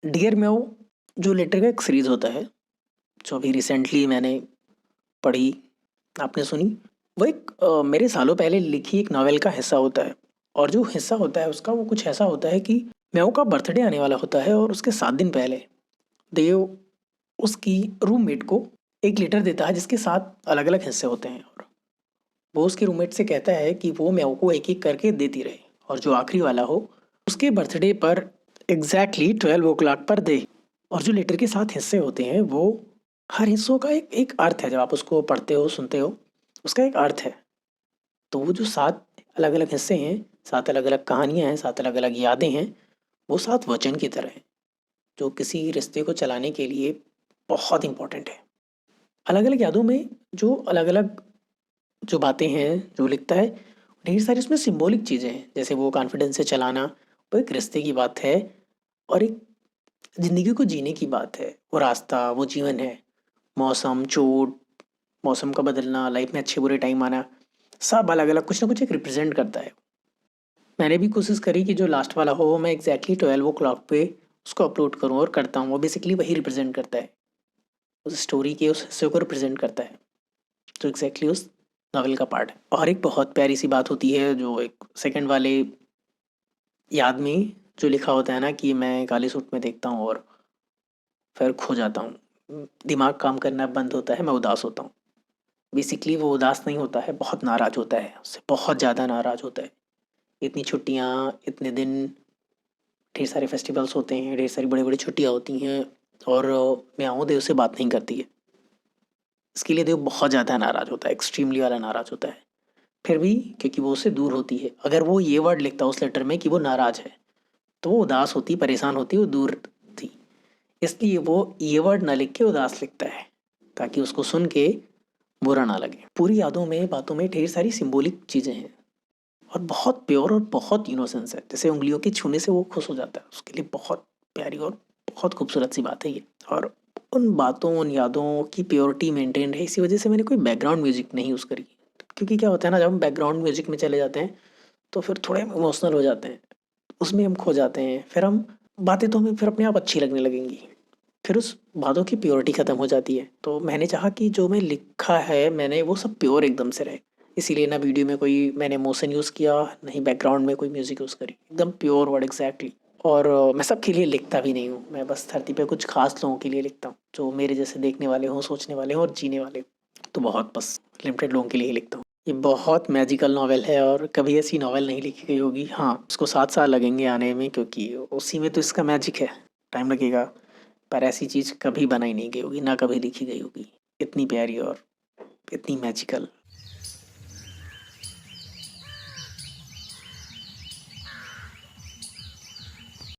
Dear म्याऊ जो letter का एक सीरीज़ होता है, जो अभी रिसेंटली मैंने पढ़ी, आपने सुनी, वो एक मेरे सालों पहले लिखी एक नॉवेल का हिस्सा होता है। और जो हिस्सा होता है उसका वो कुछ ऐसा होता है कि म्याऊ का बर्थडे आने वाला होता है और उसके 7 दिन पहले देव उसकी रूममेट को एक लेटर देता है जिसके 7 अलग-अलग हिस्से होते हैं और वो उसके रूममेट से कहता है कि वो म्याऊ को एक-एक करके देती रहे और जो आखिरी वाला हो उसके बर्थडे पर एग्ज़ैक्टली 12 ओ क्लॉक पर दे। और जो लेटर के 7 हिस्से होते हैं वो हर हिस्सों का एक एक अर्थ है। जब आप उसको पढ़ते हो, सुनते हो, उसका एक अर्थ है। तो वो जो 7 अलग-अलग हिस्से हैं, 7 अलग-अलग कहानियाँ हैं, 7 अलग-अलग यादें हैं, वो 7 वचन की तरह हैं, जो किसी रिश्ते को चलाने के लिए बहुत इम्पोर्टेंट है। अलग-अलग यादों में जो अलग-अलग जो बातें हैं, जो लिखता है, ढेर सारी उसमें सिंबॉलिक चीज़ें हैं। जैसे वो कॉन्फिडेंस से चलाना, वो एक रिश्ते की बात है और एक ज़िंदगी को जीने की बात है। वो रास्ता, वो जीवन है। मौसम, चोट, मौसम का बदलना, लाइफ में अच्छे-बुरे टाइम आना, सब अलग-अलग कुछ ना कुछ एक रिप्रेज़ेंट करता है। मैंने भी कोशिश करी कि जो लास्ट वाला हो वो मैं एग्ज़ैक्टली 12 ओ क्लॉक पे उसको अपलोड करूँ और करता हूँ। वो बेसिकली वही रिप्रेज़ेंट करता है। उस स्टोरी के उस हिस्से को रिप्रेज़ेंट करता है, जो एग्ज़ैक्टली उस नॉवेल का पार्ट है। और एक बहुत प्यारी-सी बात होती है जो एक सेकंड वाले याद में जो लिखा होता है ना कि मैं काले सूट में देखता हूँ और फिर खो जाता हूँ। दिमाग काम करना बंद होता है, मैं उदास होता हूँ। बेसिकली वो उदास नहीं होता है, बहुत नाराज़ होता है, उससे बहुत ज़्यादा नाराज़ होता है। इतनी छुट्टियाँ, इतने दिन, ढेर सारे फेस्टिवल्स होते हैं, ढेर सारी बड़ी-बड़ी छुट्टियाँ होती हैं और म्याऊँ देव से बात नहीं करती है। इसके लिए देव बहुत ज़्यादा नाराज़ होता है, एक्सट्रीमली वाला नाराज़ होता है। फिर भी क्योंकि वो उससे दूर होती है, अगर वो ये वर्ड लिखता उस लेटर में कि वो नाराज़ है, तो वो उदास होती, परेशान होती, वो दूर थी। इसलिए वो ये वर्ड ना लिख के उदास लिखता है, ताकि उसको सुन के बुरा ना लगे। पूरी यादों में, बातों में ढेर सारी सिंबॉलिक चीज़ें हैं और बहुत प्योर और बहुत इनोसेंस है। जैसे उँगलियों के छूने से वो खुश हो जाता है, उसके लिए बहुत प्यारी और बहुत खूबसूरत सी बात है ये। और उन बातों, उन यादों की प्योरिटी मेंटेन है, इसी वजह से मैंने कोई बैकग्राउंड म्यूज़िक नहीं यूज़ करी। क्योंकि क्या होता है ना, जब हम बैकग्राउंड म्यूज़िक में चले जाते हैं, तो फिर थोड़े इमोशनल हो जाते हैं। उसमें हम खो जाते हैं, फिर हम बातें तो हमें फिर अपने आप अच्छी लगने लगेंगी। फिर उस बातों की प्योरिटी ख़त्म हो जाती है। तो मैंने चाहा कि जो मैं लिखा है मैंने वो सब प्योर एकदम से रहे। इसीलिए ना वीडियो में कोई मैंने इमोशन यूज़ किया, ना ही बैकग्राउंड में कोई म्यूज़िक यूज़ करी। एकदम प्योर वर्ड एग्ज़ैक्टली। और मैं सबके लिए लिखता भी नहीं हूँ। मैं बस धरती पे कुछ ख़ास लोगों के लिए लिखता हूँ, जो मेरे जैसे देखने वाले हों, सोचने वाले हों और जीने वाले हों। तो बहुत बस लिमिटेड लोगों के लिए ही लिखता हूँ। ये बहुत मैजिकल नॉवेल है और कभी ऐसी नॉवेल नहीं लिखी गई होगी। हाँ, उसको 7 साल लगेंगे आने में क्योंकि उसी में तो इसका मैजिक है। टाइम लगेगा, पर ऐसी चीज़ कभी बनाई नहीं गई होगी, ना कभी लिखी गई होगी। इतनी प्यारी और इतनी मैजिकल।